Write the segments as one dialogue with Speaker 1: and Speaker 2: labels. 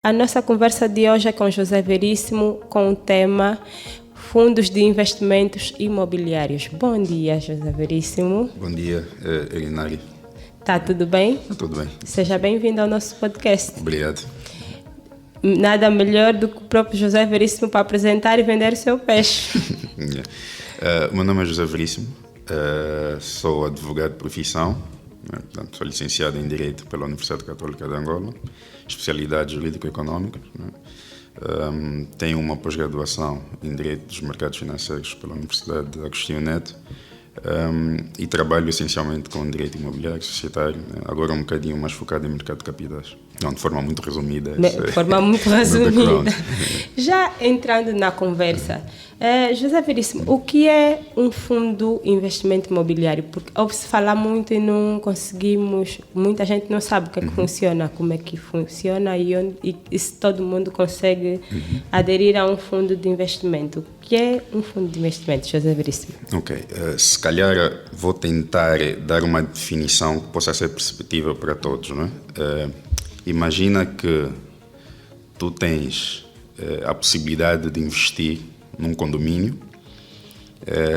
Speaker 1: A nossa conversa de hoje é com José Veríssimo com o tema Fundos de Investimentos Imobiliários. Bom dia, José Veríssimo.
Speaker 2: Bom dia, Elinari.
Speaker 1: Tá tudo bem?
Speaker 2: Tá tudo bem.
Speaker 1: Seja bem-vindo ao nosso podcast.
Speaker 2: Obrigado.
Speaker 1: Nada melhor do que o próprio José Veríssimo para apresentar e vender o seu peixe.
Speaker 2: O meu nome é José Veríssimo, sou advogado de profissão, portanto, sou licenciado em Direito pela Universidade Católica de Angola, especialidade jurídico-econômica. Tenho uma pós-graduação em Direito dos Mercados Financeiros pela Universidade de Agostinho Neto e trabalho essencialmente com Direito Imobiliário Societário, agora um bocadinho mais focado em mercado de capitais. Não, de forma muito resumida.
Speaker 1: De forma muito resumida. Já entrando na conversa, José Veríssimo, o que é um fundo de investimento imobiliário? Porque ouve-se falar muito e não conseguimos, muita gente não sabe o que é que funciona, como é que funciona e se todo mundo consegue aderir a um fundo de investimento. O que é um fundo de investimento, José Veríssimo?
Speaker 2: Ok, se calhar vou tentar dar uma definição que possa ser perceptível para todos, não é? Imagina que tu tens a possibilidade de investir num condomínio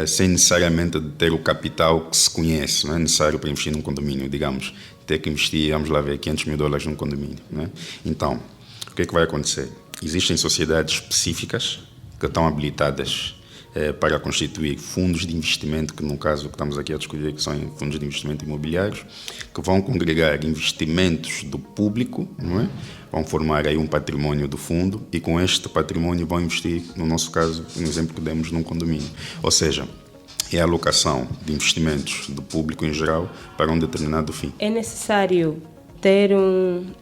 Speaker 2: sem necessariamente ter o capital que se conhece, não é necessário para investir num condomínio, digamos, ter que investir, vamos lá ver, $500 mil num condomínio, não é? Então, o que é que vai acontecer? Existem sociedades específicas que estão habilitadas para constituir fundos de investimento, que no caso que estamos aqui a discutir, que são fundos de investimento imobiliários, que vão congregar investimentos do público, não é? Vão formar aí um património do fundo e com este património vão investir, no nosso caso, no exemplo que demos, num condomínio. Ou seja, é a alocação de investimentos do público em geral para um determinado fim.
Speaker 1: É necessário ter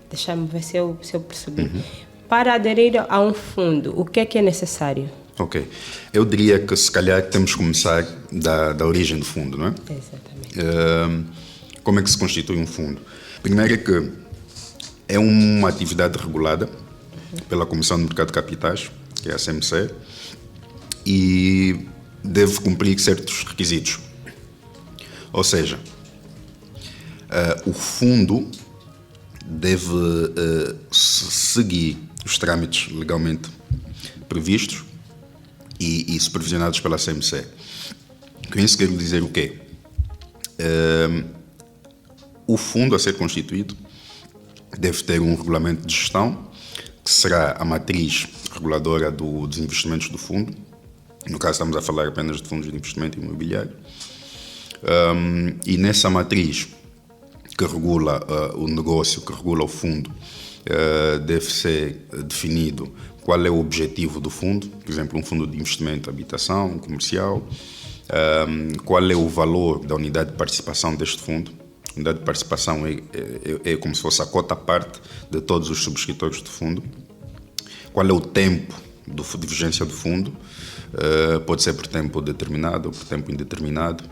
Speaker 1: deixa-me ver se eu percebi. Para aderir a um fundo, o que é necessário?
Speaker 2: Ok. Eu diria que se calhar temos que começar da origem do fundo, não é?
Speaker 1: Exatamente.
Speaker 2: Como é que se constitui um fundo? Primeiro é que é uma atividade regulada pela Comissão de Mercado de Capitais, que é a CMC, e deve cumprir certos requisitos. Ou seja, o fundo deve seguir os trâmites legalmente previstos e supervisionados pela CMC. Com isso quero dizer o quê? O fundo a ser constituído deve ter um regulamento de gestão, que será a matriz reguladora dos investimentos do fundo. No caso estamos a falar apenas de fundos de investimento imobiliário. E nessa matriz que regula o negócio, que regula o fundo, deve ser definido qual é o objetivo do fundo, por exemplo, um fundo de investimento, habitação, comercial, qual é o valor da unidade de participação deste fundo. A unidade de participação é como se fosse a cota à parte de todos os subscritores do fundo. Qual é o tempo de vigência do fundo, pode ser por tempo determinado ou por tempo indeterminado.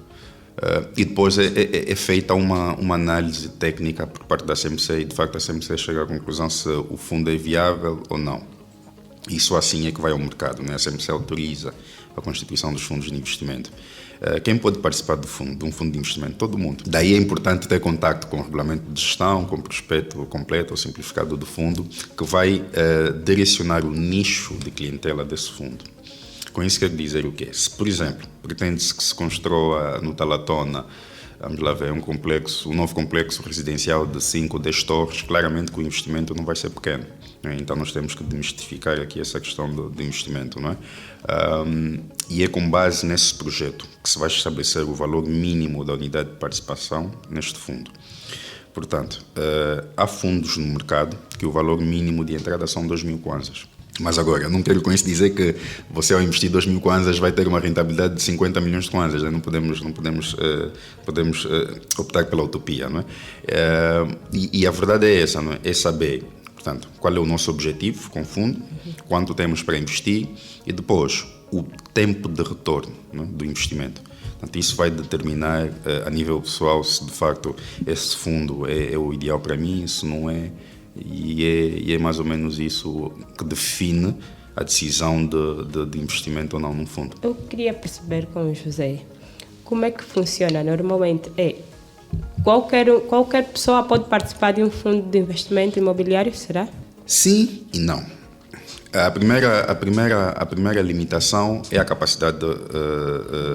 Speaker 2: E depois é feita uma análise técnica por parte da CMC e de facto a CMC chega à conclusão se o fundo é viável ou não. Isso assim é que vai ao mercado, né? A CMC autoriza a constituição dos fundos de investimento. Quem pode participar de um fundo de investimento? Todo mundo. Daí é importante ter contacto com o regulamento de gestão, com o prospecto completo ou simplificado do fundo, que vai direcionar o nicho de clientela desse fundo. Com isso quero dizer o quê? Se, por exemplo, pretende-se que se construa no Talatona, vamos lá ver, um novo complexo residencial de 5 ou 10 torres, claramente que o investimento não vai ser pequeno. Né? Então nós temos que demistificar aqui essa questão do investimento. Não é? E é com base nesse projeto que se vai estabelecer o valor mínimo da unidade de participação neste fundo. Portanto, há fundos no mercado que o valor mínimo de entrada são 2.000 kwanzas. Mas agora, eu não quero com isso dizer que você ao investir 2.000 kwanzas vai ter uma rentabilidade de 50 milhões de kwanzas. Né? Não podemos optar pela utopia. Não é? E a verdade é essa, não é? É saber, portanto, qual é o nosso objetivo com o fundo, quanto temos para investir e depois o tempo de retorno, não é? Do investimento. Portanto, isso vai determinar a nível pessoal se de facto esse fundo é o ideal para mim, se não é. E é mais ou menos isso que define a decisão de investimento ou não num fundo.
Speaker 1: Eu queria perceber com o José como é que funciona. Normalmente qualquer pessoa pode participar de um fundo de investimento imobiliário, será?
Speaker 2: Sim e não. A primeira limitação é a capacidade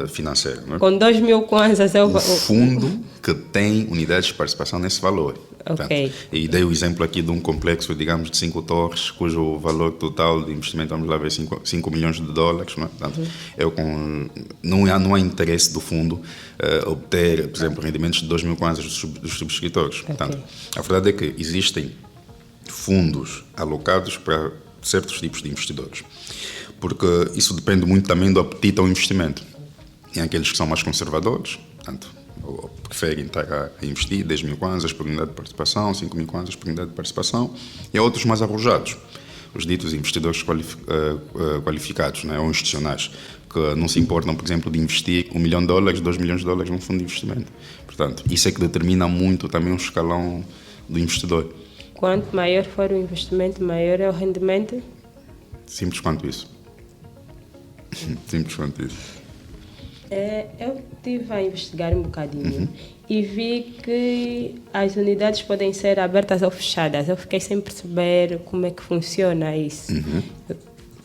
Speaker 2: financeira. Não é?
Speaker 1: Com 2.000 kwanzas
Speaker 2: O fundo que tem unidades de participação nesse valor.
Speaker 1: Ok.
Speaker 2: Portanto, e dei o exemplo aqui de um complexo, digamos, de 5 torres, cujo valor total de investimento, vamos lá ver, 5 milhões de dólares. Não é? Portanto, não há interesse do fundo obter, por exemplo, rendimentos de 2.000 kwanzas dos subscritores.
Speaker 1: Okay.
Speaker 2: Portanto, a verdade é que existem fundos alocados para certos tipos de investidores, porque isso depende muito também do apetite ao investimento. Tem aqueles que são mais conservadores, portanto, preferem estar a investir 10.000 kwanzas por unidade de participação, 5.000 kwanzas por unidade de participação, e há outros mais arrojados, os ditos investidores qualificados, né, ou institucionais, que não se importam, por exemplo, de investir $1 milhão, $2 milhões num fundo de investimento. Portanto, isso é que determina muito também o escalão do investidor.
Speaker 1: Quanto maior for o investimento, maior é o rendimento?
Speaker 2: Simples quanto isso. Simples quanto isso.
Speaker 1: Eu estive a investigar um bocadinho e vi que as unidades podem ser abertas ou fechadas. Eu fiquei sem perceber como é que funciona isso.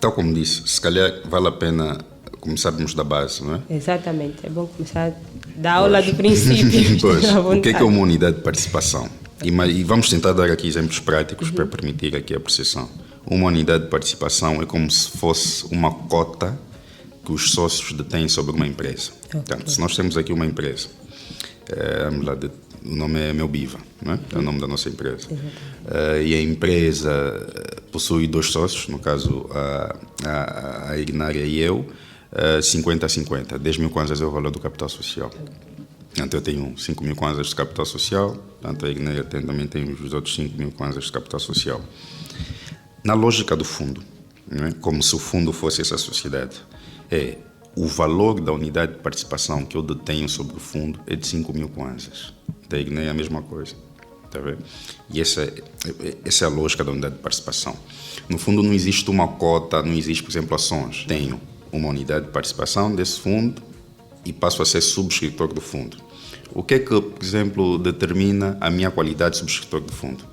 Speaker 2: Tal como disse, se calhar vale a pena começarmos da base, não é?
Speaker 1: Exatamente. É bom começar da aula do princípio.
Speaker 2: Pois, o que é uma unidade de participação? E vamos tentar dar aqui exemplos práticos para permitir aqui a apreciação. Uma unidade de participação é como se fosse uma cota que os sócios detêm sobre uma empresa. Okay. Portanto, se nós temos aqui uma empresa, o nome é Melbiva, não é? É o nome da nossa empresa. E a empresa possui 2 sócios, no caso a Ignária e eu, 50-50. 10.000 kwanzas é o valor do capital social. Portanto, eu tenho 5.000 kwanzas de capital social, portanto, a Ignária também tem os outros 5.000 kwanzas de capital social. Na lógica do fundo, não é? Como se o fundo fosse essa sociedade, o valor da unidade de participação que eu detenho sobre o fundo é de 5.000 kwanzas. Da Ignária é a mesma coisa. Está a ver? E essa é a lógica da unidade de participação. No fundo, não existe uma cota, não existe, por exemplo, ações. Tenho uma unidade de participação desse fundo e passo a ser subscritor do fundo. O que é que, por exemplo, determina a minha qualidade de subscritor do fundo?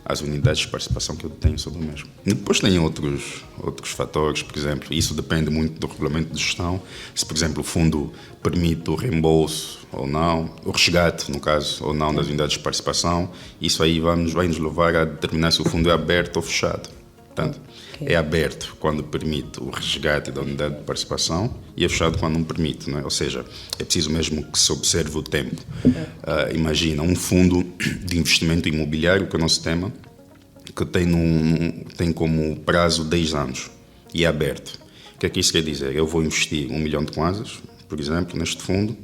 Speaker 2: As unidades de participação que eu tenho sobre o mesmo. E depois tem outros fatores, por exemplo, isso depende muito do regulamento de gestão, se, por exemplo, o fundo permite o reembolso ou não, o resgate, no caso, ou não, das unidades de participação, isso aí vai nos levar a determinar se o fundo é aberto ou fechado. Portanto, é aberto quando permite o resgate da unidade de participação e é fechado quando não permite, não é? Ou seja, é preciso mesmo que se observe o tempo. Imagina um fundo de investimento imobiliário, que é o nosso tema, que tem como prazo 10 anos e é aberto. O que é que isso quer dizer? Eu vou investir 1 milhão de kwanzas, por exemplo, neste fundo,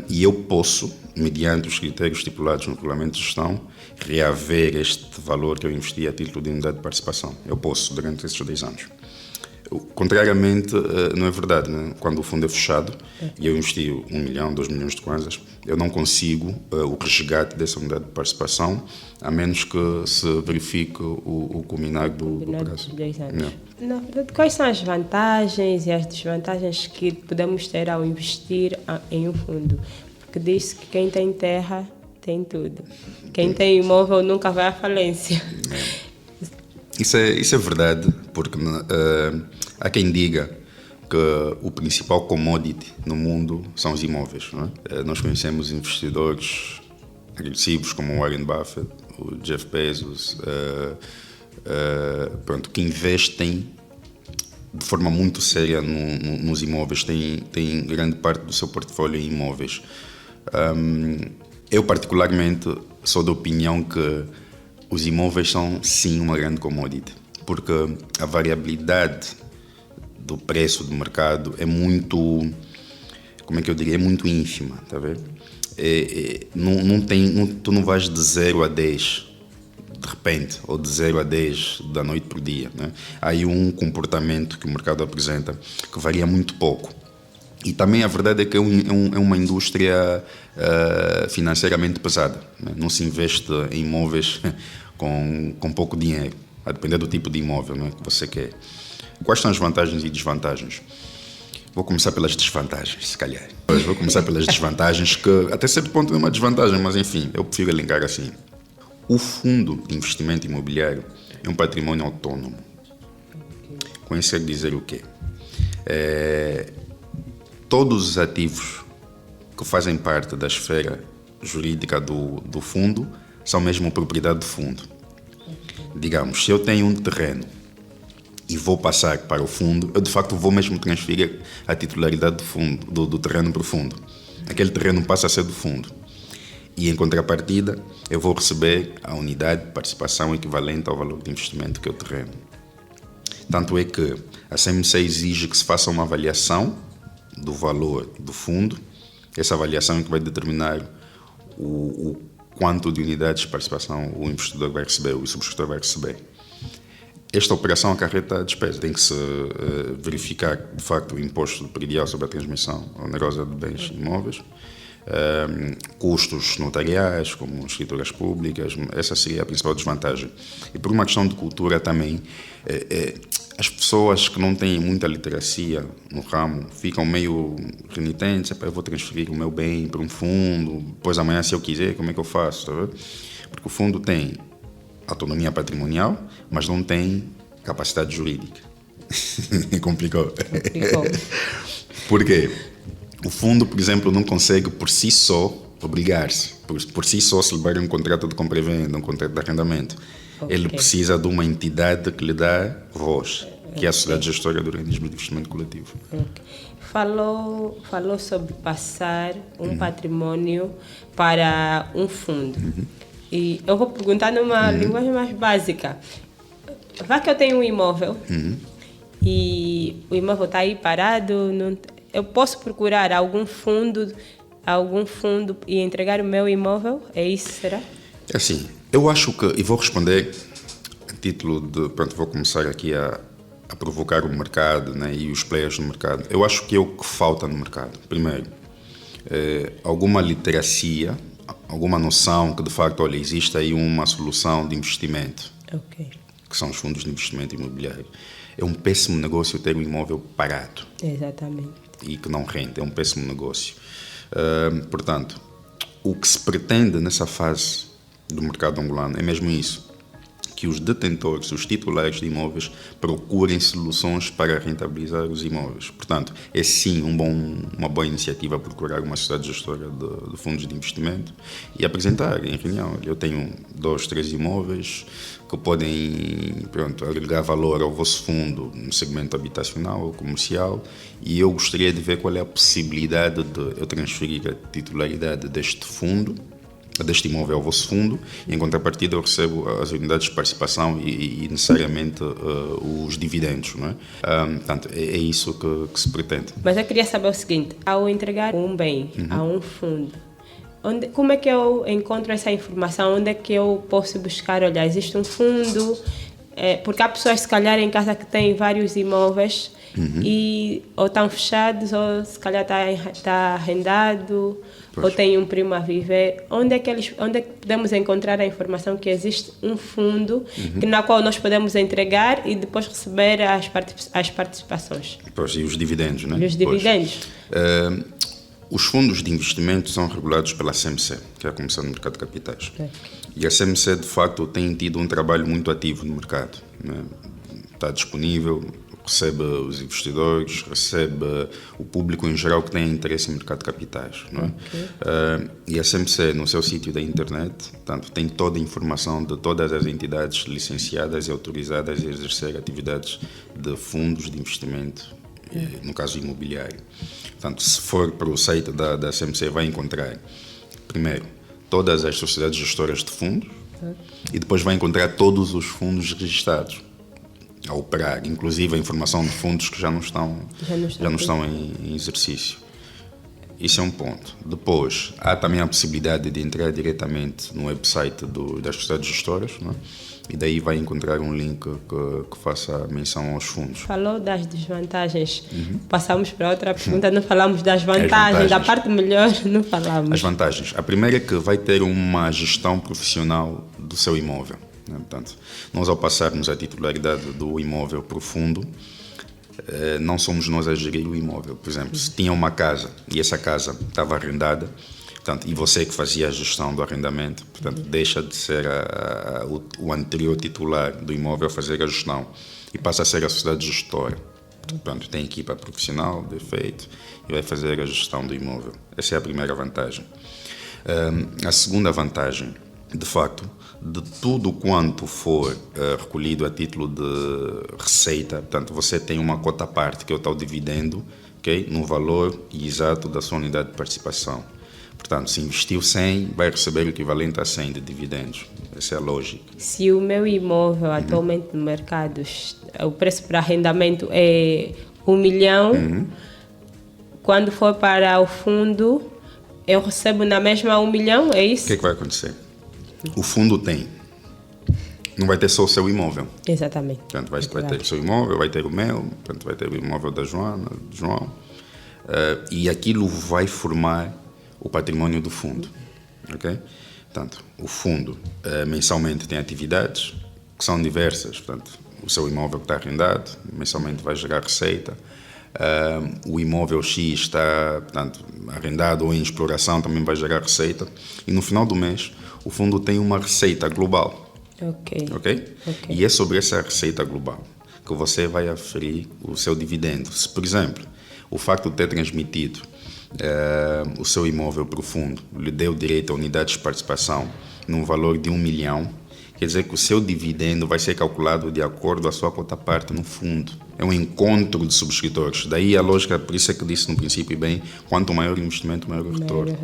Speaker 2: e eu posso, mediante os critérios estipulados no regulamento de gestão, reaver este valor que eu investi a título de unidade de participação. Eu posso, durante esses 10 anos. Contrariamente, não é verdade, né? Quando o fundo é fechado e eu investi 1 milhão, 2 milhões de kwanzas, eu não consigo o resgate dessa unidade de participação, a menos que se verifique o culminar do prazo.
Speaker 1: 10 anos. Na verdade, quais são as vantagens e as desvantagens que podemos ter ao investir em um fundo? Porque diz que quem tem terra tem tudo. Quem tem imóvel nunca vai à falência.
Speaker 2: Isso é verdade, porque há quem diga que o principal commodity no mundo são os imóveis. Não é? Nós conhecemos investidores agressivos como o Warren Buffett, o Jeff Bezos, que investem de forma muito séria nos imóveis, tem grande parte do seu portfólio em imóveis. Eu, particularmente, sou da opinião que os imóveis são, sim, uma grande commodity, porque a variabilidade do preço do mercado é muito, é muito ínfima, tá vendo? Tu não vais de 0 a 10 de repente, ou de 0 a 10 da noite para o dia, né? Há aí um comportamento que o mercado apresenta que varia muito pouco. E também a verdade é que é uma indústria financeiramente pesada, né? Não se investe em imóveis com pouco dinheiro, a depender do tipo de imóvel, né, que você quer. Quais são as vantagens e desvantagens? Vou começar pelas desvantagens, se calhar. Vou começar pelas desvantagens, que até certo ponto é uma desvantagem, mas enfim, eu prefiro elencar assim. O fundo de investimento imobiliário é um património autónomo. Com isso quer dizer o quê? Todos os ativos que fazem parte da esfera jurídica do fundo são mesmo propriedade do fundo. Digamos, se eu tenho um terreno e vou passar para o fundo, eu de facto vou mesmo transferir a titularidade do fundo, do terreno para o fundo. Aquele terreno passa a ser do fundo. E em contrapartida, eu vou receber a unidade de participação equivalente ao valor de investimento que é o terreno. Tanto é que a CMC exige que se faça uma avaliação do valor do fundo. Essa avaliação é que vai determinar o quanto de unidades de participação o investidor vai receber, o subscritor vai receber. Esta operação acarreta despesa. Tem que se verificar, de facto, o imposto predial sobre a transmissão onerosa de bens imóveis, custos notariais, como escrituras públicas. Essa seria a principal desvantagem. E por uma questão de cultura também, as pessoas que não têm muita literacia no ramo ficam meio renitentes. Eu vou transferir o meu bem para um fundo, depois amanhã, se eu quiser, como é que eu faço? Tá vendo? Porque o fundo tem autonomia patrimonial, mas não tem capacidade jurídica. Complicou. Por quê? O fundo, por exemplo, não consegue por si só obrigar-se, por si só celebrar um contrato de compra e venda, um contrato de arrendamento. Ele precisa de uma entidade que lhe dá voz, que é a sociedade gestora do organismo de investimento coletivo.
Speaker 1: Falou sobre passar um patrimônio para um fundo. E eu vou perguntar numa linguagem mais básica. Vai que eu tenho um imóvel e o imóvel está aí parado, eu posso procurar algum fundo e entregar o meu imóvel? É isso, será?
Speaker 2: É assim, eu acho que, e vou responder a título de, pronto, vou começar aqui a provocar o mercado, né, e os players no mercado. Eu acho que é o que falta no mercado. Primeiro, alguma literacia, alguma noção que de facto, olha, existe aí uma solução de investimento, que são os fundos de investimento imobiliário. É um péssimo negócio ter um imóvel parado.
Speaker 1: Exatamente.
Speaker 2: E que não rende, é um péssimo negócio. Portanto, o que se pretende nessa fase do mercado angolano é mesmo isso, que os detentores, os titulares de imóveis procurem soluções para rentabilizar os imóveis. Portanto, é sim uma boa iniciativa procurar uma sociedade gestora de fundos de investimento e apresentar em reunião. Eu tenho 2, 3 imóveis que podem, agregar valor ao vosso fundo no segmento habitacional ou comercial, e eu gostaria de ver qual é a possibilidade de eu transferir a titularidade deste imóvel ao vosso fundo, e em contrapartida eu recebo as unidades de participação e necessariamente os dividendos, não é? Portanto, é isso que se pretende.
Speaker 1: Mas eu queria saber o seguinte, ao entregar um bem a um fundo, como é que eu encontro essa informação? Onde é que eu posso buscar? Olha, existe um fundo, porque há pessoas, se calhar, em casa que têm vários imóveis e ou estão fechados, ou se calhar está arrendado, ou tem um primo a viver. Onde é que podemos encontrar a informação que existe um fundo na qual nós podemos entregar e depois receber as participações?
Speaker 2: Pois, e os dividendos, não é?
Speaker 1: E os dividendos.
Speaker 2: Os fundos de investimento são regulados pela CMC, que é a Comissão do Mercado de Capitais. E a CMC, de facto, tem tido um trabalho muito ativo no mercado, né? Está disponível, recebe os investidores, recebe o público em geral que tem interesse em mercado de capitais, não é? E a CMC, no seu sítio da internet, portanto, tem toda a informação de todas as entidades licenciadas e autorizadas a exercer atividades de fundos de investimento, no caso imobiliário. Portanto, se for para o site da CMC, vai encontrar, primeiro, todas as sociedades gestoras de fundos e depois vai encontrar todos os fundos registrados a operar, inclusive a informação de fundos que já não estão em exercício. Isso é um ponto. Depois, há também a possibilidade de entrar diretamente no website das sociedades gestoras, não é? E daí vai encontrar um link que faça menção aos fundos.
Speaker 1: Falou das desvantagens. Passamos para outra pergunta, não falamos das vantagens. Da parte melhor não falamos.
Speaker 2: As vantagens. A primeira é que vai ter uma gestão profissional do seu imóvel, né? Portanto, nós ao passarmos a titularidade do imóvel para o fundo, não somos nós a gerir o imóvel. Por exemplo, se tinha uma casa e essa casa estava arrendada, Portanto, e você que fazia a gestão do arrendamento, portanto, deixa de ser o anterior titular do imóvel a fazer a gestão e passa a ser a sociedade gestora. Portanto, tem equipa profissional de efeito e vai fazer a gestão do imóvel. Essa é a primeira vantagem. A segunda vantagem, de facto, de tudo quanto for recolhido a título de receita, portanto, você tem uma cota à parte, que é o tal dividendo, okay, no valor exato da sua unidade de participação. Portanto, se investiu 100, vai receber o equivalente a 100 de dividendos. Essa é a lógica.
Speaker 1: Se o meu imóvel atualmente no mercado, o preço para arrendamento é 1 milhão, quando for para o fundo, eu recebo na mesma 1 milhão, é isso?
Speaker 2: O que é que vai acontecer? O fundo não vai ter só o seu imóvel.
Speaker 1: Exatamente.
Speaker 2: Portanto, vai ter o seu imóvel, vai ter o meu, portanto, vai ter o imóvel da Joana, do João, e aquilo vai formar o património do fundo. Okay? Portanto, o fundo mensalmente tem atividades que são diversas. Portanto, o seu imóvel que está arrendado, mensalmente vai gerar receita. O imóvel X está, portanto, arrendado ou em exploração, também vai gerar receita. E no final do mês, o fundo tem uma receita global. Ok? E é sobre essa receita global que você vai aferir o seu dividendo. Se, por exemplo, o facto de ter transmitido o seu imóvel para o fundo lhe deu direito a unidades de participação num valor de 1 milhão, quer dizer que o seu dividendo vai ser calculado de acordo com a sua quota parte no fundo. É um encontro de subscritores. Daí a lógica, por isso é que disse no princípio bem, quanto maior o investimento, maior o retorno.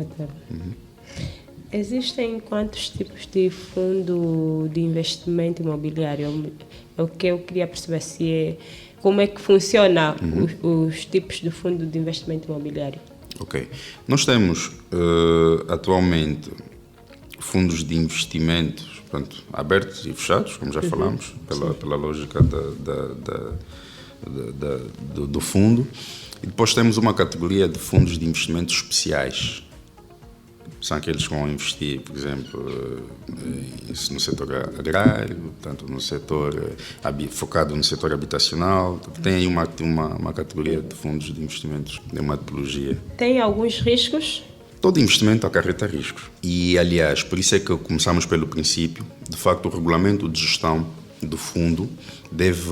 Speaker 1: Existem quantos tipos de fundo de investimento imobiliário? O que eu queria perceber como é que funciona os tipos de fundo de investimento imobiliário.
Speaker 2: Ok. Nós temos atualmente fundos de investimentos, portanto, abertos e fechados, como já falamos, pela lógica do fundo. E depois temos uma categoria de fundos de investimentos especiais. São aqueles que vão investir, por exemplo, no setor agrário, portanto, no setor focado no setor habitacional. Tem aí uma categoria de fundos de investimentos, de uma tipologia.
Speaker 1: Tem alguns riscos?
Speaker 2: Todo investimento acarreta riscos. E, aliás, por isso é que começamos pelo princípio. De facto, o regulamento de gestão do fundo deve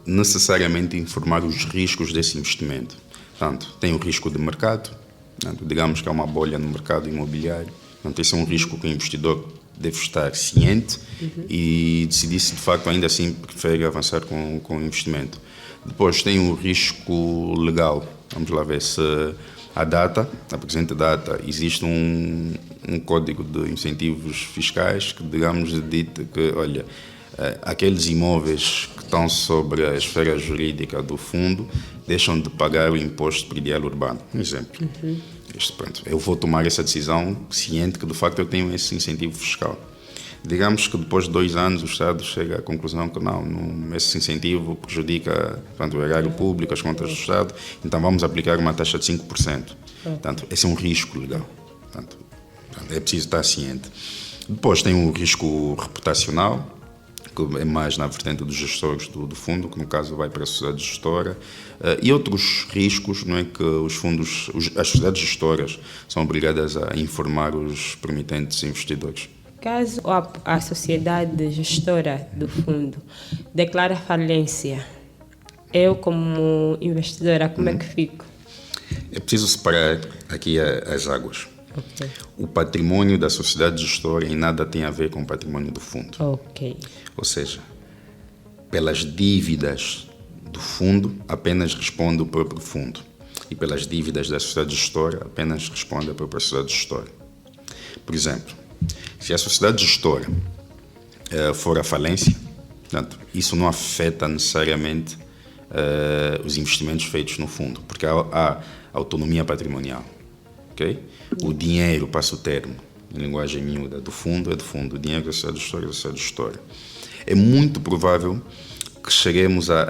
Speaker 2: necessariamente informar os riscos desse investimento. Portanto, tem o risco de mercado. Digamos que há uma bolha no mercado imobiliário. Portanto, esse é um risco que o investidor deve estar ciente e decidir se, de facto, ainda assim prefere avançar com o investimento. Depois tem o risco legal. Vamos lá ver se a presente data, existe um código de incentivos fiscais que, digamos, dita que, olha, aqueles imóveis que estão sobre a esfera jurídica do fundo deixam de pagar o imposto predial urbano. Um exemplo. Pronto, eu vou tomar essa decisão ciente que, de facto, eu tenho esse incentivo fiscal. Digamos que depois de 2 anos o Estado chega à conclusão que esse incentivo prejudica, portanto, o erário público, as contas do Estado, então vamos aplicar uma taxa de 5%. Portanto, esse é um risco legal. Portanto, é preciso estar ciente. Depois tem o risco reputacional, que é mais na vertente dos gestores do fundo, que no caso vai para a sociedade gestora, e outros riscos, não é, que as sociedades gestoras são obrigadas a informar os permitentes investidores.
Speaker 1: Caso a sociedade gestora do fundo declara falência, eu como investidora, como é que fico?
Speaker 2: É preciso separar aqui as águas.
Speaker 1: Okay.
Speaker 2: O patrimônio da sociedade gestora em nada tem a ver com o patrimônio do fundo.
Speaker 1: Okay.
Speaker 2: Ou seja, pelas dívidas do fundo, apenas responde o próprio fundo. E pelas dívidas da sociedade gestora, apenas responde a própria sociedade gestora. Por exemplo, se a sociedade gestora for à falência, portanto, isso não afeta necessariamente os investimentos feitos no fundo, porque há autonomia patrimonial. Okay? O dinheiro passa o termo, em linguagem miúda, do fundo é do fundo, o dinheiro da sociedade gestora é da sociedade gestora. É muito provável que cheguemos a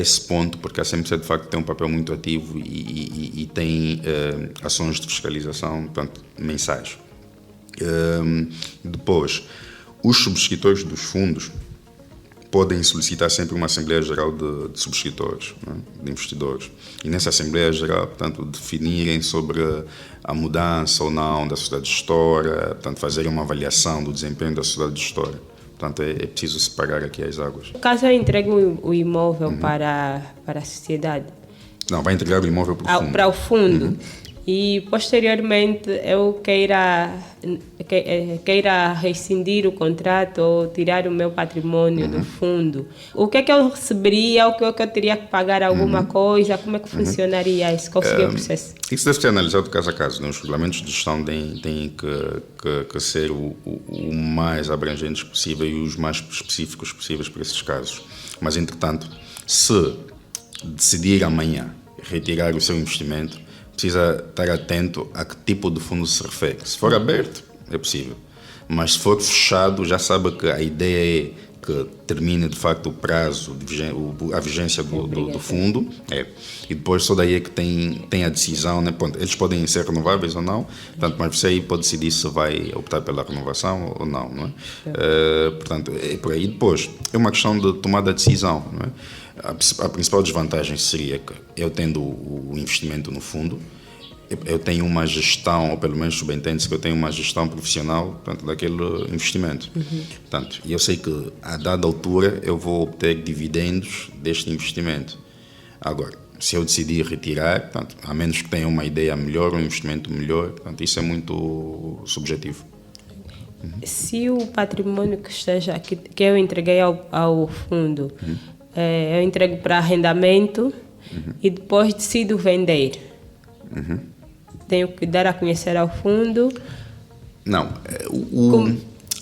Speaker 2: esse ponto, porque a CMC de facto tem um papel muito ativo e tem ações de fiscalização, portanto, mensais. Depois, os subscritores dos fundos podem solicitar sempre uma Assembleia Geral de subscritores, né, de investidores. E nessa Assembleia Geral, portanto, definirem sobre a mudança ou não da sociedade gestora, portanto, fazerem uma avaliação do desempenho da sociedade gestora. Portanto, é preciso separar aqui as águas.
Speaker 1: Caso eu entregue o imóvel para a sociedade?
Speaker 2: Não, vai entregar o imóvel para o fundo.
Speaker 1: Para o fundo. E, posteriormente, eu queira rescindir o contrato ou tirar o meu patrimônio do fundo. O que é que eu receberia? O que é que eu teria que pagar alguma coisa? Como é que funcionaria isso? Qual seria o processo?
Speaker 2: Isso deve ser analisado caso a caso. Né? Os regulamentos de gestão têm que ser o mais abrangentes possível e os mais específicos possíveis para esses casos. Mas, entretanto, se decidir amanhã retirar o seu investimento, precisa estar atento a que tipo de fundo se refere. Se for aberto, é possível. Mas se for fechado, já sabe que a ideia é que termine de facto o prazo, a vigência do fundo. E depois só daí é que tem a decisão. Né? Eles podem ser renováveis ou não, portanto, mas você aí pode decidir se vai optar pela renovação ou não. Não é? Portanto, é por aí. Depois, é uma questão de tomada de decisão. Não é? A principal desvantagem seria que eu tendo o investimento no fundo, eu tenho uma gestão, ou pelo menos subentende-se que eu tenho uma gestão profissional, portanto, daquele investimento. Portanto, eu sei que a dada altura eu vou obter dividendos deste investimento. Agora, se eu decidir retirar, portanto, a menos que tenha uma ideia melhor, um investimento melhor, portanto, isso é muito subjetivo.
Speaker 1: Se o patrimônio que eu entreguei ao fundo, eu entrego para arrendamento e depois decido vender. Tenho que dar a conhecer ao fundo.
Speaker 2: Não,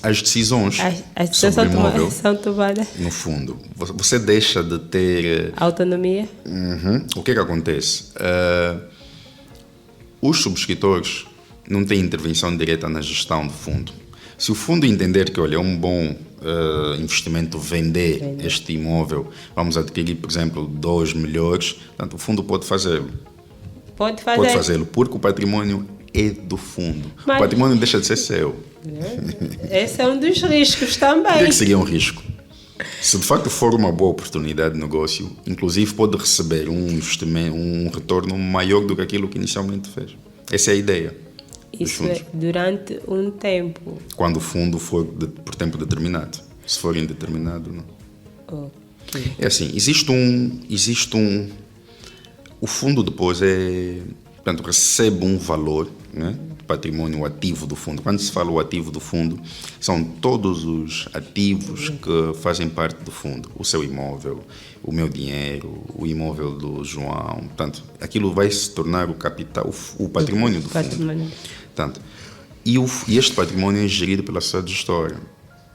Speaker 2: as decisões sobre o imóvel
Speaker 1: são tomadas
Speaker 2: no fundo. Você deixa de ter
Speaker 1: autonomia.
Speaker 2: O que é que acontece? Os subscritores não têm intervenção direta na gestão do fundo. Se o fundo entender que, olha, é um bom investimento vender este imóvel, vamos adquirir, por exemplo, 2 milhões, portanto, o fundo pode fazê-lo.
Speaker 1: Pode
Speaker 2: fazê-lo, porque o patrimônio é do fundo. O patrimônio deixa de ser seu.
Speaker 1: Esse é um dos riscos também.
Speaker 2: O que seria um risco? Se de facto for uma boa oportunidade de negócio, inclusive pode receber um investimento, um retorno maior do que aquilo que inicialmente fez. Essa é a ideia.
Speaker 1: Isso é durante um tempo.
Speaker 2: Quando o fundo for por tempo determinado. Se for indeterminado, não.
Speaker 1: Okay.
Speaker 2: É assim, existe um... O fundo depois portanto, recebe um valor, né, de patrimônio, o ativo do fundo. Quando se fala o ativo do fundo, são todos os ativos que fazem parte do fundo. O seu imóvel, o meu dinheiro, o imóvel do João. Portanto, aquilo vai se tornar o capital, o patrimônio do fundo. Portanto, e este patrimônio é gerido pela sociedade gestora.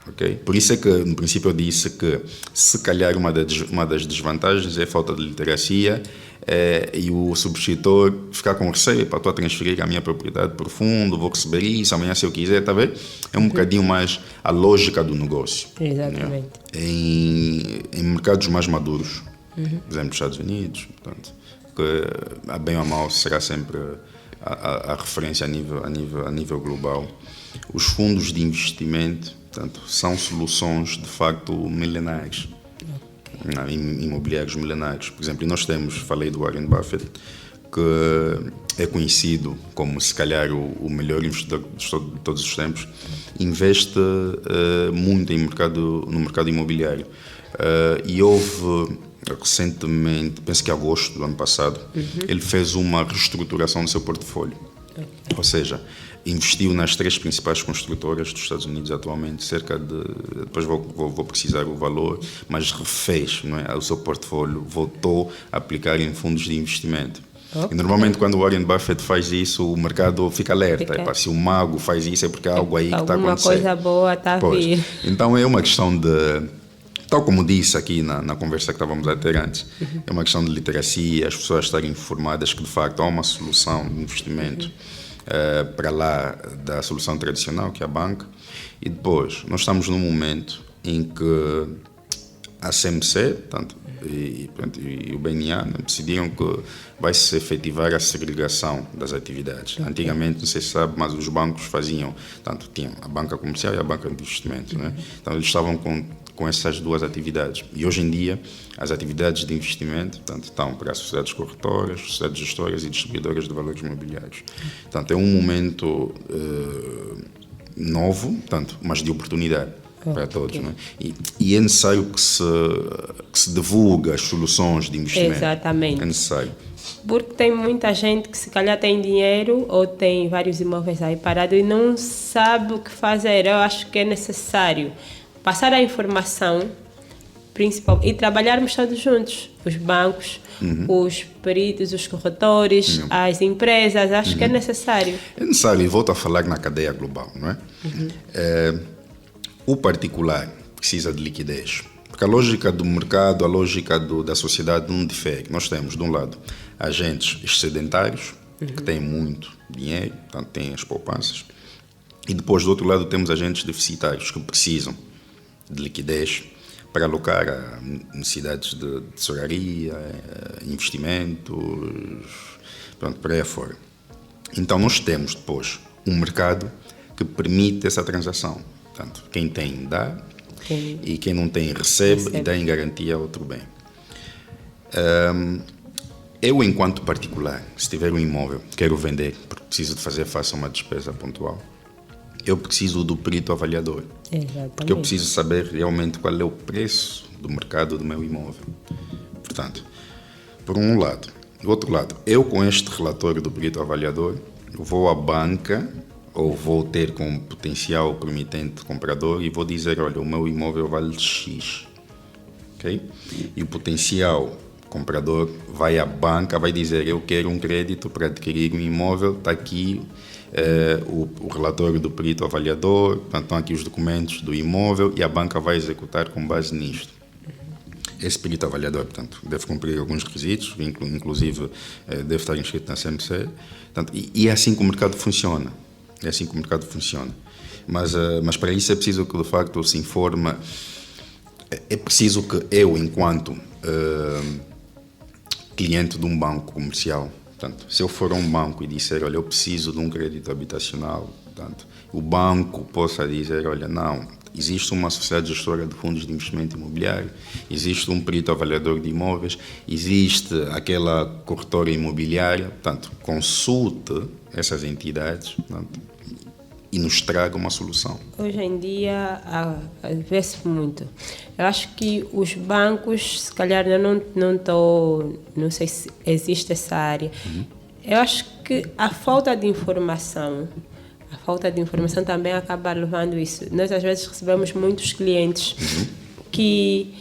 Speaker 2: Okay? Por isso é que, no princípio, eu disse que, se calhar, uma das desvantagens é a falta de literacia e o subscritor ficar com receio para estou a transferir a minha propriedade para o fundo, vou receber isso, amanhã se eu quiser, está a ver? É um bocadinho mais a lógica do negócio.
Speaker 1: Exatamente.
Speaker 2: Né? Em mercados mais maduros, por exemplo, nos Estados Unidos, portanto, que a bem ou a mal será sempre a referência a nível global. Os fundos de investimento, portanto, são soluções de facto milenares, imobiliários milenares. Por exemplo, nós falei do Warren Buffett, que é conhecido como, se calhar, o melhor investidor de todos os tempos, investe muito no mercado imobiliário. E houve recentemente, penso que em agosto do ano passado, ele fez uma reestruturação do seu portfólio. Ou seja, investiu nas 3 principais construtoras dos Estados Unidos atualmente, cerca de... Depois vou precisar o valor, mas refez, não é, o seu portfólio, voltou a aplicar em fundos de investimento. E normalmente, quando o Warren Buffett faz isso, o mercado fica alerta. Se o mago faz isso, é porque há algo aí que está acontecendo.
Speaker 1: Alguma coisa boa está a vir.
Speaker 2: Então, é uma questão de... Tal como disse aqui na conversa que estávamos a ter antes, é uma questão de literacia, as pessoas estarem informadas que, de facto, há uma solução de investimento para lá da solução tradicional, que é a banca. E depois, nós estamos num momento em que a CMC, e o BNA, né, decidiram que vai se efetivar a segregação das atividades. Antigamente, não sei se sabe, mas os bancos faziam, tinham a banca comercial e a banca de investimento. Né? Então, eles estavam com com essas duas atividades. E hoje em dia, as atividades de investimento, portanto, estão para as sociedades corretoras, sociedades gestoras e distribuidoras de valores imobiliários. Portanto, é um momento novo, portanto, mas de oportunidade para todos. Não é? E é necessário que se divulgue as soluções de investimento.
Speaker 1: Exatamente.
Speaker 2: É necessário.
Speaker 1: Porque tem muita gente que se calhar tem dinheiro ou tem vários imóveis aí parados e não sabe o que fazer. Eu acho que é necessário passar a informação principal e trabalharmos todos juntos. Os bancos, os peritos, os corretores, as empresas. Acho que é necessário. É
Speaker 2: necessário, e volto a falar na cadeia global, não é? O particular precisa de liquidez. Porque a lógica do mercado, a lógica da sociedade não difere. Nós temos, de um lado, agentes excedentários, que têm muito dinheiro, portanto, têm as poupanças. E depois, do outro lado, temos agentes deficitários, que precisam de liquidez para alocar a necessidades de tesouraria, investimentos, pronto, por aí afora. Então, nós temos depois um mercado que permite essa transação. Portanto, quem tem, dá. E quem não tem, recebe e dá em garantia outro bem. Eu, enquanto particular, se tiver um imóvel, quero vender, porque preciso de fazer face a uma despesa pontual, eu preciso do perito avaliador.
Speaker 1: Exatamente.
Speaker 2: Porque eu preciso saber realmente qual é o preço do mercado do meu imóvel. Portanto, por um lado. Do outro lado, eu com este relatório do perito avaliador, vou à banca ou vou ter como potencial promitente comprador e vou dizer, olha, o meu imóvel vale X. Okay? E o potencial comprador vai à banca, vai dizer, eu quero um crédito para adquirir um imóvel, está aqui o relatório do perito avaliador, estão aqui os documentos do imóvel e a banca vai executar com base nisto. Esse perito avaliador, portanto, deve cumprir alguns requisitos, inclusive deve estar inscrito na CMC, portanto, e é assim que o mercado funciona. É assim que o mercado funciona. Mas para isso é preciso que, de facto, se informa. É preciso que eu, enquanto cliente de um banco comercial, portanto, se eu for a um banco e disser, olha, eu preciso de um crédito habitacional, portanto, o banco possa dizer, olha, não, existe uma sociedade gestora de fundos de investimento imobiliário, existe um perito avaliador de imóveis, existe aquela corretora imobiliária, portanto, consulte essas entidades, portanto, e nos traga uma solução.
Speaker 1: Hoje em dia, vê-se muito. Eu acho que os bancos, se calhar, não sei se existe essa área. Eu acho que a falta de informação também acaba levando isso. Nós, às vezes, recebemos muitos clientes que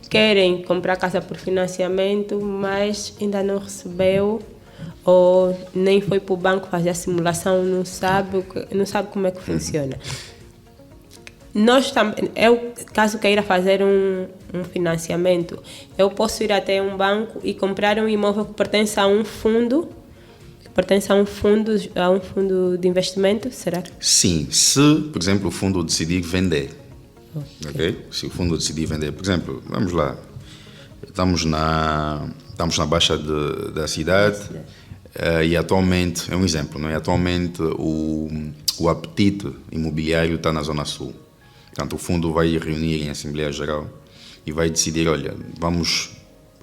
Speaker 1: querem comprar casa por financiamento, mas ainda não recebeu ou nem foi para o banco fazer a simulação, não sabe como é que funciona. Caso queira fazer um financiamento, eu posso ir até um banco e comprar um imóvel que pertence a um fundo, a um fundo de investimento, será?
Speaker 2: Sim, se, por exemplo, o fundo decidir vender. Okay? Se o fundo decidir vender, por exemplo, vamos lá, estamos na Baixa da cidade. E atualmente, é um exemplo, não é? Atualmente o apetite imobiliário está na Zona Sul. Portanto, o fundo vai reunir em Assembleia Geral e vai decidir, olha, vamos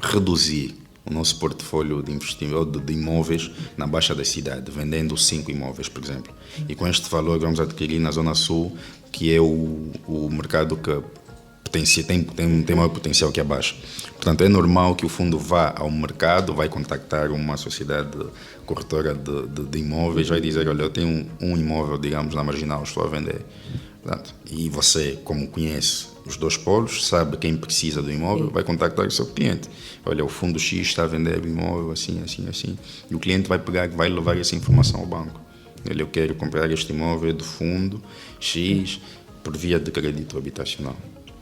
Speaker 2: reduzir o nosso portfólio de investimento de imóveis na Baixa da cidade, vendendo 5 imóveis, por exemplo. E com este valor vamos adquirir na Zona Sul, que é o mercado que tem maior potencial que a Baixa. Portanto, é normal que o fundo vá ao mercado, vai contactar uma sociedade corretora de imóveis, vai dizer, olha, eu tenho um imóvel, digamos, na Marginal, estou a vender. Portanto, e você, como conhece os dois polos, sabe quem precisa do imóvel, vai contactar o seu cliente. Olha, o fundo X está a vender o imóvel assim, assim, assim. E o cliente vai levar essa informação ao banco. Eu quero comprar este imóvel do fundo X por via de crédito habitacional.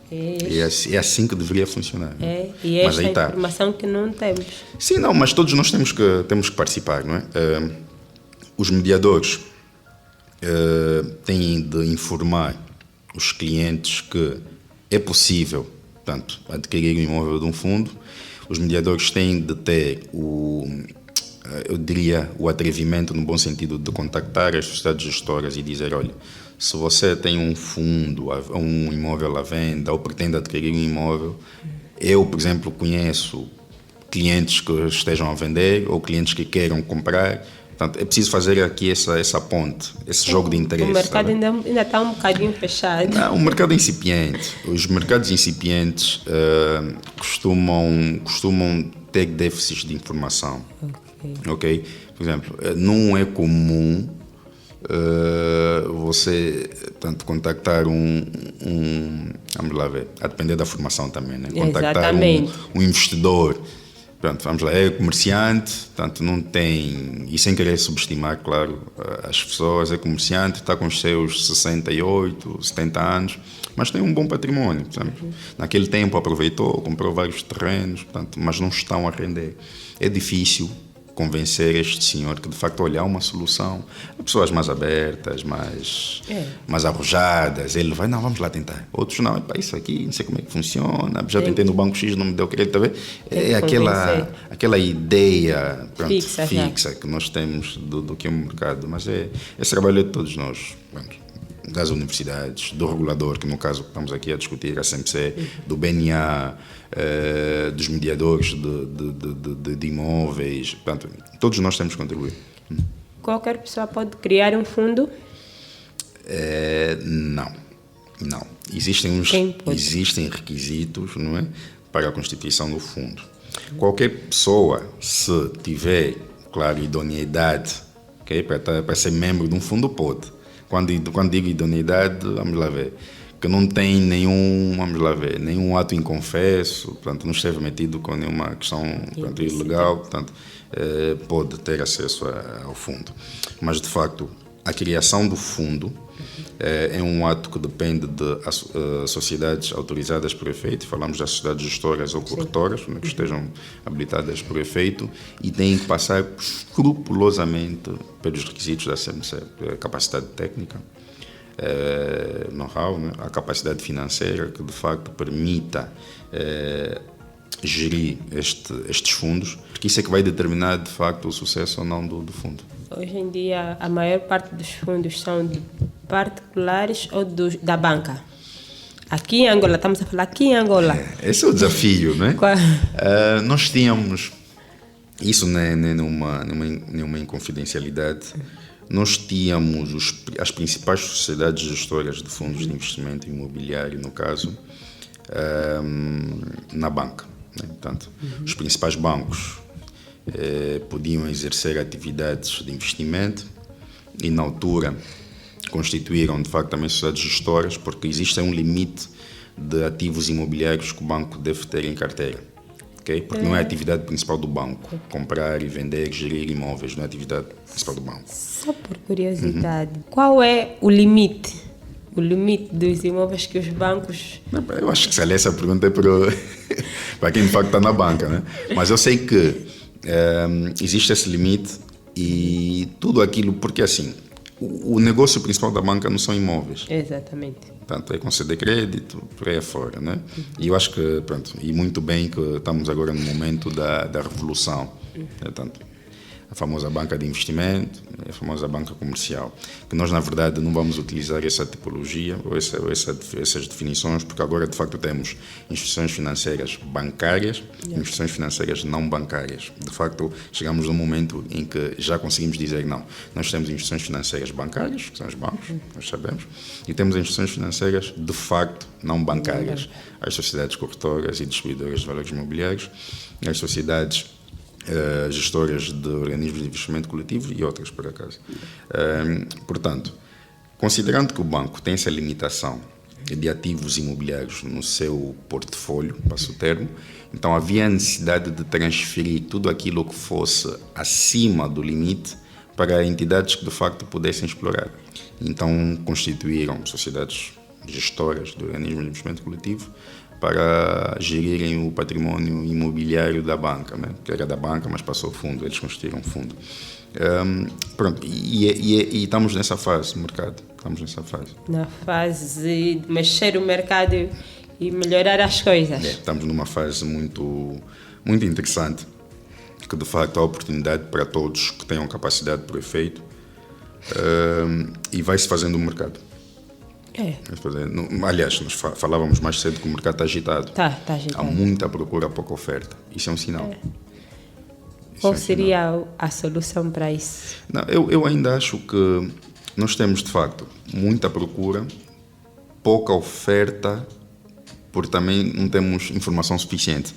Speaker 2: É assim que deveria funcionar.
Speaker 1: E esta é a informação que não temos.
Speaker 2: Sim, não, mas todos nós temos que participar, não é? Os mediadores têm de informar os clientes que é possível, portanto, adquirir um imóvel de um fundo. Os mediadores têm de ter eu diria, o atrevimento, no bom sentido, de contactar as sociedades gestoras e dizer, olha, Se você tem um fundo, um imóvel à venda ou pretende adquirir um imóvel, eu, por exemplo, conheço clientes que estejam a vender ou clientes que queiram comprar. Portanto, é preciso fazer aqui essa ponte, esse jogo de interesse.
Speaker 1: O mercado ainda está um bocadinho fechado.
Speaker 2: Não, o mercado é incipiente. Os mercados incipientes costumam ter déficits de informação. Ok? Por exemplo, não é comum você contactar vamos lá ver, a depender da formação também, né? Contactar um investidor. Pronto, vamos lá, é comerciante, portanto não tem, e sem querer subestimar, claro, as pessoas, é comerciante, está com os seus 68, 70 anos, mas tem um bom património, portanto, naquele tempo aproveitou, comprou vários terrenos, portanto, mas não estão a render. É difícil convencer este senhor que de facto olhar uma solução. Há pessoas mais abertas, mais arrojadas, ele vai, não, vamos lá tentar. Outros não, isso aqui, não sei como é que funciona, já tentei no Banco X, não me deu crédito, tá vendo? É aquela ideia fixa que nós temos do que é o mercado, mas esse trabalho é de todos nós. Das universidades, do regulador, que no caso estamos aqui a discutir, a CMC, do BNA, dos mediadores de imóveis, portanto, todos nós temos que contribuir.
Speaker 1: Qualquer pessoa pode criar um fundo?
Speaker 2: Não. Existem requisitos, não é, para a constituição do fundo. Qualquer pessoa, se tiver, claro, idoneidade, okay, para ser membro de um fundo, pode. Quando digo idoneidade, vamos lá ver, que não tem nenhum ato inconfesso, portanto, não esteve metido com nenhuma questão ilegal, portanto, pode ter acesso ao fundo. Mas, de facto, a criação do fundo é um ato que depende de sociedades autorizadas por efeito, falamos das sociedades gestoras ou corretoras, que estejam habilitadas por efeito, e têm que passar escrupulosamente pelos requisitos da CMC, a capacidade técnica, know-how, né? A capacidade financeira que de facto permita gerir estes fundos, porque isso é que vai determinar de facto o sucesso ou não do fundo.
Speaker 1: Hoje em dia, a maior parte dos fundos são de particulares ou da banca? Aqui em Angola, estamos a falar aqui em Angola.
Speaker 2: Esse é o desafio, não é? Nós tínhamos, isso não é nenhuma inconfidencialidade, nós tínhamos as principais sociedades gestoras de fundos de investimento imobiliário, no caso, na banca. Né? Portanto, os principais bancos podiam exercer atividades de investimento e, na altura, constituíram, de facto, também sociedades gestoras, porque existe um limite de ativos imobiliários que o banco deve ter em carteira. Okay? Porque não é a atividade principal do banco. Comprar e vender, gerir imóveis, não é a atividade principal do banco.
Speaker 1: Só por curiosidade, qual é o limite? O limite dos imóveis que os bancos...
Speaker 2: Eu acho que se essa pergunta é para quem de facto está na banca, né? Mas eu sei que existe esse limite e tudo aquilo, porque assim, o negócio principal da banca não são imóveis.
Speaker 1: Exatamente.
Speaker 2: Portanto, é conceder crédito, por aí afora, né? E eu acho que, pronto, e muito bem que estamos agora no momento da revolução, portanto, a famosa banca de investimento, a famosa banca comercial, que nós, na verdade, não vamos utilizar essa tipologia ou essas definições, porque agora, de facto, temos instituições financeiras bancárias e instituições financeiras não bancárias. De facto, chegamos num momento em que já conseguimos dizer não. Nós temos instituições financeiras bancárias, que são os bancos, nós sabemos, e temos instituições financeiras, de facto, não bancárias. As sociedades corretoras e distribuidoras de valores imobiliários, as sociedades gestoras de organismos de investimento coletivo e outras, por acaso. Portanto, considerando que o banco tem essa limitação de ativos imobiliários no seu portfólio, passo o termo, então havia a necessidade de transferir tudo aquilo que fosse acima do limite para entidades que de facto pudessem explorar. Então constituíram sociedades gestoras de organismos de investimento coletivo para gerirem o património imobiliário da banca, né? Que era da banca, mas passou ao fundo, eles constituíram um fundo. Pronto, e estamos nessa fase do mercado,
Speaker 1: Na fase de mexer o mercado e melhorar as coisas.
Speaker 2: Estamos numa fase muito, muito interessante, que de facto há oportunidade para todos que tenham capacidade por efeito, e vai-se fazendo o mercado. Aliás, nós falávamos mais cedo que o mercado está agitado.
Speaker 1: Está agitado.
Speaker 2: Há muita procura, pouca oferta. Isso é um sinal.
Speaker 1: Qual seria a solução para isso?
Speaker 2: Não, eu ainda acho que nós temos, de facto, muita procura, pouca oferta, porque também não temos informação suficiente.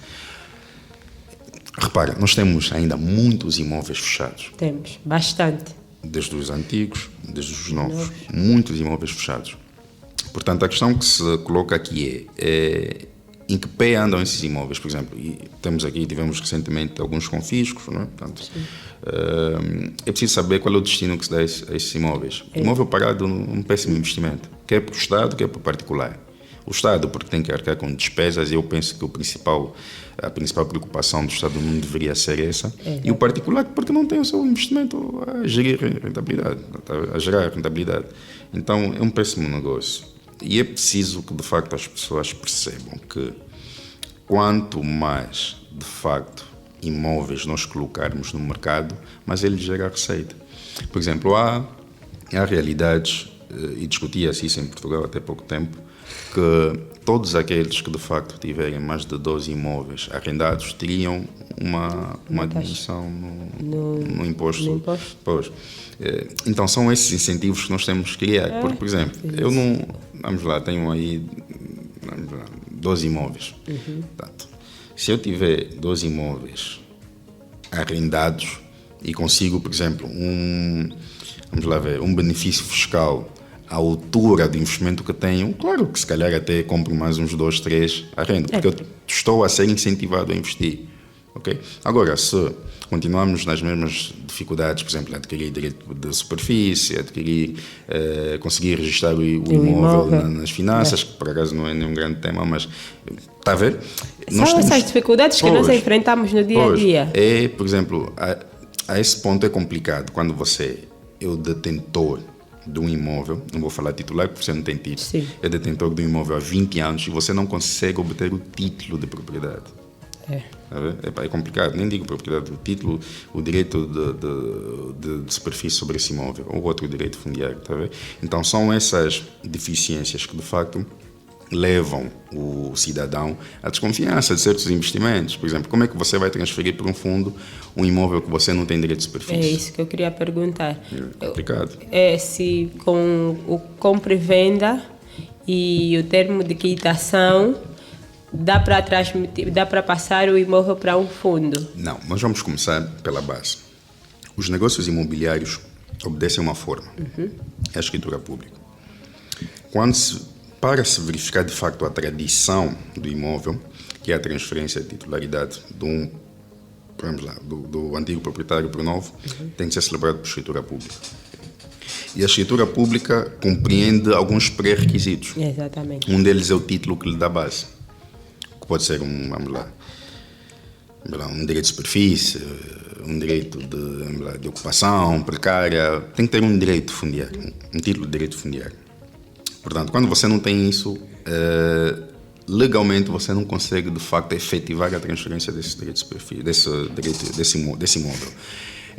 Speaker 2: Repara, nós temos ainda muitos imóveis fechados.
Speaker 1: Temos, bastante.
Speaker 2: Desde os antigos, desde os novos. Muitos imóveis fechados. Portanto, a questão que se coloca aqui é em que pé andam esses imóveis, por exemplo. E tivemos recentemente alguns confiscos, não é? Portanto, é preciso saber qual é o destino que se dá a esses imóveis. Imóvel parado é um péssimo investimento, quer para o Estado, quer para o particular. O Estado, porque tem que arcar com despesas, e eu penso que a principal preocupação do Estado não deveria ser essa. E o particular, porque não tem o seu investimento a gerar rentabilidade. Então, é um péssimo negócio. E é preciso que, de facto, as pessoas percebam que quanto mais, de facto, imóveis nós colocarmos no mercado, mais ele gera receita. Por exemplo, há realidades, e discutia-se isso em Portugal até pouco tempo, que todos aqueles que, de facto, tiverem mais de 12 imóveis arrendados teriam uma diminuição no imposto.
Speaker 1: No imposto.
Speaker 2: Pois. Então, são esses incentivos que nós temos que criar. Porque, por exemplo, eu não... Vamos lá, tenho aí 12 imóveis. Portanto, se eu tiver 12 imóveis arrendados e consigo, por exemplo, um benefício fiscal à altura do investimento que tenho, claro que se calhar até compro mais uns 2, 3 arrendo, porque eu estou a ser incentivado a investir. Okay? Agora, se continuarmos nas mesmas dificuldades, por exemplo, adquirir direito de superfície, conseguir registrar o imóvel nas finanças, que por acaso não é nenhum grande tema, mas está a ver?
Speaker 1: São essas dificuldades que nós enfrentamos no dia a dia.
Speaker 2: Por exemplo, a esse ponto é complicado quando você é o detentor de um imóvel, não vou falar titular porque você não tem título, é detentor de um imóvel há 20 anos e você não consegue obter o título de propriedade. É complicado, nem digo propriedade, o título, o direito de superfície sobre esse imóvel, ou outro direito fundiário, está a ver? Então são essas deficiências que de facto levam o cidadão à desconfiança de certos investimentos. Por exemplo, como é que você vai transferir para um fundo um imóvel que você não tem direito de superfície? É
Speaker 1: isso que eu queria perguntar.
Speaker 2: É complicado.
Speaker 1: Se com o compra e venda e o termo de quitação dá para passar o imóvel para um fundo?
Speaker 2: Não, nós vamos começar pela base. Os negócios imobiliários obedecem uma forma, é a escritura pública. Para se verificar de facto a tradição do imóvel, que é a transferência de titularidade do antigo proprietário para o novo, tem que ser celebrado por escritura pública. E a escritura pública compreende alguns pré-requisitos.
Speaker 1: Exatamente.
Speaker 2: Um deles é o título que lhe dá base. Pode ser um direito de superfície, um direito de ocupação precária. Tem que ter um direito fundiário, um título de direito fundiário. Portanto, quando você não tem isso, legalmente você não consegue, de facto, efetivar a transferência desse direito de superfície, desse imóvel.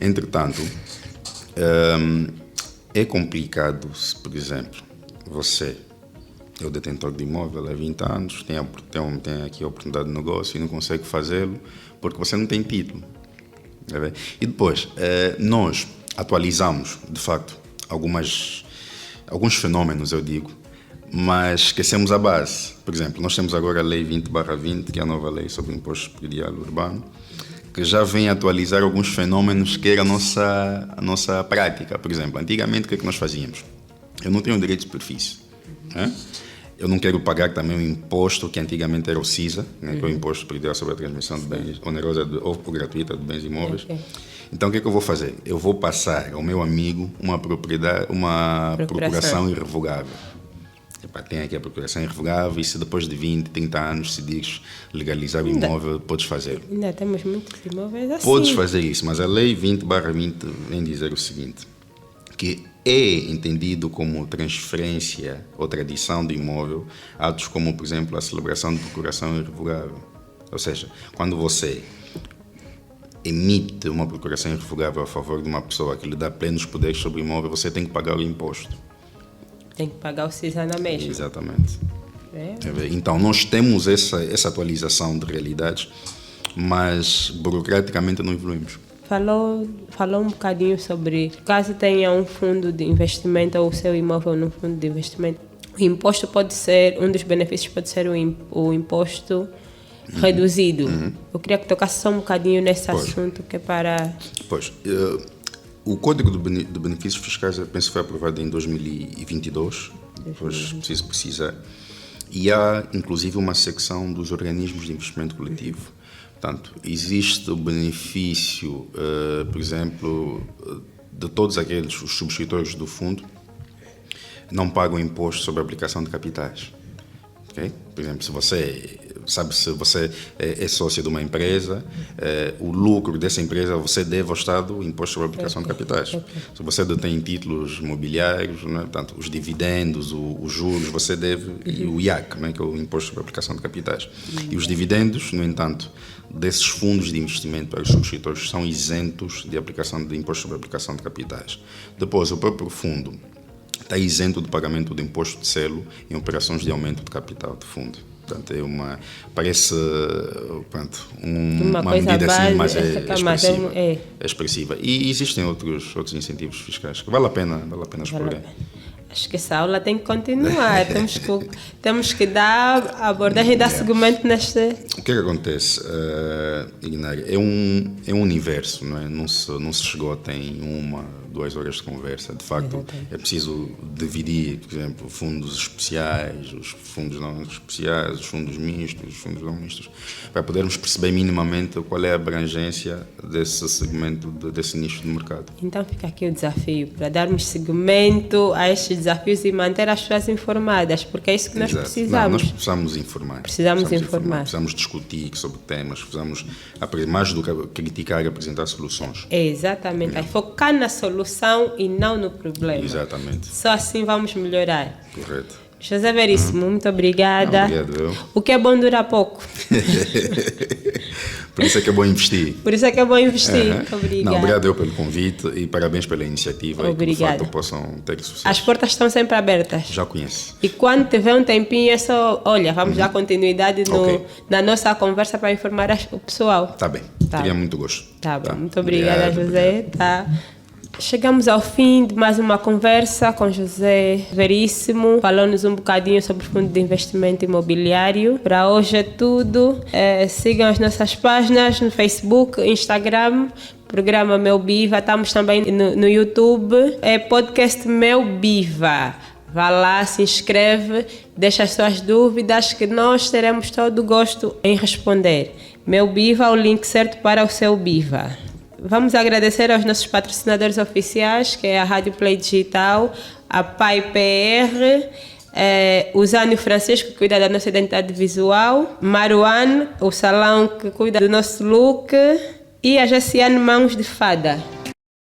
Speaker 2: Entretanto, é complicado se, por exemplo, você é o detentor de imóvel há 20 anos, tem aqui a oportunidade de negócio e não consegue fazê-lo porque você não tem título. E depois, nós atualizamos, de facto, alguns fenômenos, eu digo, mas esquecemos a base. Por exemplo, nós temos agora a Lei 20/20, que é a nova lei sobre o imposto predial urbano, que já vem atualizar alguns fenômenos que era a nossa prática. Por exemplo, antigamente o que é que nós fazíamos? Eu não tenho direito de superfície. Eu não quero pagar também o imposto que antigamente era o CISA, que é o imposto predial sobre a transmissão de bens, onerosa ou gratuita de bens imóveis. Então o que é que eu vou fazer? Eu vou passar ao meu amigo uma procuração irrevogável. Tem aqui a procuração irrevogável e se depois de 20, 30 anos decides legalizar o imóvel, podes fazer.
Speaker 1: Ainda temos muitos imóveis assim.
Speaker 2: Podes fazer isso, mas a Lei 20/20 vem dizer o seguinte, que é entendido como transferência ou tradição do imóvel atos como, por exemplo, a celebração de procuração irrevogável. Ou seja, quando você emite uma procuração irrevogável a favor de uma pessoa que lhe dá plenos poderes sobre o imóvel, você tem que pagar o imposto.
Speaker 1: Tem que pagar o CISA na mesma.
Speaker 2: Exatamente.
Speaker 1: É.
Speaker 2: Então, nós temos essa atualização de realidades, mas burocraticamente não evoluímos.
Speaker 1: Falou um bocadinho sobre, caso tenha um fundo de investimento ou o seu imóvel num fundo de investimento, o imposto pode ser, um dos benefícios pode ser o imposto reduzido. Eu queria que tocasse só um bocadinho nesse assunto, que é para...
Speaker 2: Pois, o Código de Benefícios Fiscais, eu penso que foi aprovado em 2022, depois preciso precisar, e há inclusive uma secção dos organismos de investimento coletivo. Portanto, existe o benefício, por exemplo, de todos aqueles, os subscritores do fundo, não pagam imposto sobre a aplicação de capitais. Okay? Por exemplo, se você é sócio de uma empresa, o lucro dessa empresa você deve ao Estado imposto sobre a aplicação de capitais. Se você detém títulos imobiliários, né, portanto, os dividendos, os juros, você deve, e o IAC, né, que é o imposto sobre a aplicação de capitais. E os dividendos, no entanto, desses fundos de investimento para os subscritores são isentos de aplicação de imposto sobre a aplicação de capitais. Depois, o próprio fundo está isento do pagamento do imposto de selo em operações de aumento de capital de fundo. Portanto, parece uma medida assim, mas é expressiva. E existem outros incentivos fiscais que vale a pena explorar.
Speaker 1: Acho que essa aula tem que continuar. temos que dar abordagem e dar seguimento neste...
Speaker 2: O que é que acontece, Ignário? É um universo, não é? Não se esgota em 1-2 horas de conversa. De facto, é preciso dividir, por exemplo, fundos especiais, os fundos não especiais, os fundos mistos, os fundos não mistos, para podermos perceber minimamente qual é a abrangência desse segmento, desse nicho de mercado.
Speaker 1: Então fica aqui o desafio, para darmos seguimento a estes desafios e manter as pessoas informadas, porque é isso que nós precisamos.
Speaker 2: Não, nós precisamos informar.
Speaker 1: Precisamos informar.
Speaker 2: Precisamos discutir sobre temas, precisamos, mais do que criticar, apresentar soluções.
Speaker 1: Exatamente. É focar na solução e não no problema.
Speaker 2: Exatamente.
Speaker 1: Só assim vamos melhorar.
Speaker 2: Correto.
Speaker 1: José Veríssimo, muito obrigada.
Speaker 2: Obrigado.
Speaker 1: O que é bom dura pouco.
Speaker 2: Por isso é que é bom investir.
Speaker 1: Obrigada.
Speaker 2: Não, obrigado eu pelo convite e parabéns pela iniciativa.
Speaker 1: Obrigada.
Speaker 2: E que, de facto, possam ter sucesso.
Speaker 1: As portas estão sempre abertas.
Speaker 2: Já conheço.
Speaker 1: E quando tiver um tempinho, é só... Olha, vamos dar continuidade na nossa conversa para informar o pessoal.
Speaker 2: Tá bem. Teria muito gosto.
Speaker 1: Tá bom. Muito obrigada, José. Tá. Chegamos ao fim de mais uma conversa com José Veríssimo, falando-nos um bocadinho sobre o Fundo de Investimento Imobiliário. Para hoje é tudo. Sigam as nossas páginas no Facebook, Instagram, programa Meu Biva. Estamos também no YouTube. É podcast Meu Biva. Vá lá, se inscreve, deixa as suas dúvidas que nós teremos todo o gosto em responder. Meu Biva, o link certo para o seu Biva. Vamos agradecer aos nossos patrocinadores oficiais, que é a Rádio Play Digital, a Pai PR, o Zânio Francisco, que cuida da nossa identidade visual, Maruan, o salão que cuida do nosso look, e a Jessiane Mãos de Fada.